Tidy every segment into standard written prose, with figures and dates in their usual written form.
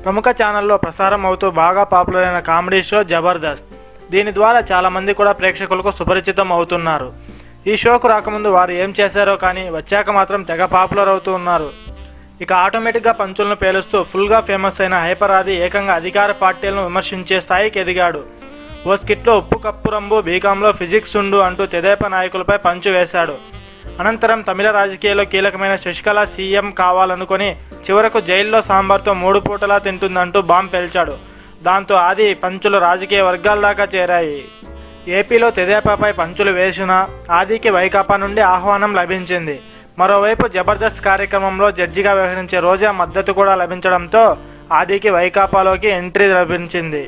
ప్రముఖ ఛానల్లో ప్రసారం అవుతూ బాగా పాపులర్ అయిన కామెడీ షో జబర్దస్త్. దీని ద్వారా చాలామంది కూడా ప్రేక్షకులకు సుపరిచితం అవుతున్నారు. ఈ షోకు రాకముందు వారు ఏం చేశారో కానీ వచ్చాక మాత్రం తెగ పాపులర్ అవుతూ ఉన్నారు. ఇక ఆటోమేటిక్గా పంచులను పేలుస్తూ ఫుల్గా ఫేమస్ అయిన హైపర్ ఆది ఏకంగా అధికార పార్టీలను విమర్శించే స్థాయికి ఎదిగాడు. ఓ స్కిట్లో ఉప్పు కప్పు రంబు బీకాంలో ఫిజిక్స్ ఉండు అంటూ తెదేపా నాయకులపై పంచు వేశాడు. అనంతరం తమిళ రాజకీయాల్లో కీలకమైన శశికళ సీఎం కావాలనుకొని చివరకు జైల్లో సాంబార్తో 3 పూటలా తింటుందంటూ బాంబు పేల్చాడు. దాంతో ఆది పంచులు రాజకీయ వర్గాల దాకా చేరాయి. ఏపీలో తెదేపాపై పంచులు వేసినా ఆదికి వైకాపా నుండి ఆహ్వానం లభించింది. మరోవైపు జబర్దస్త్ కార్యక్రమంలో జడ్జిగా వ్యవహరించే రోజా మద్దతు కూడా లభించడంతో ఆదికి వైకాపాలోకి ఎంట్రీ లభించింది.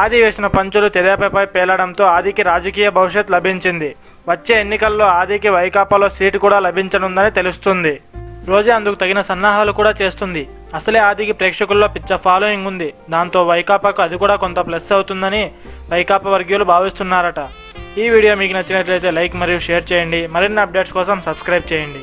ఆది వేసిన పంచులు తెదేపాపై పేలడంతో ఆదికి రాజకీయ భవిష్యత్ లభించింది. వచ్చే ఎన్నికల్లో ఆదికి వైకాపాలో సీటు కూడా లభించనుందని తెలుస్తుంది. రోజా అందుకు తగిన సన్నాహాలు కూడా చేస్తుంది. అసలే ఆదికి ప్రేక్షకుల్లో పిచ్చ ఫాలోయింగ్ ఉంది. దాంతో వైకాపాకు అది కూడా కొంత ప్లస్ అవుతుందని వైకాపా వర్గీయులు భావిస్తున్నారట. ఈ వీడియో మీకు నచ్చినట్లయితే లైక్ మరియు షేర్ చేయండి. మరిన్ని అప్డేట్స్ కోసం సబ్స్క్రైబ్ చేయండి.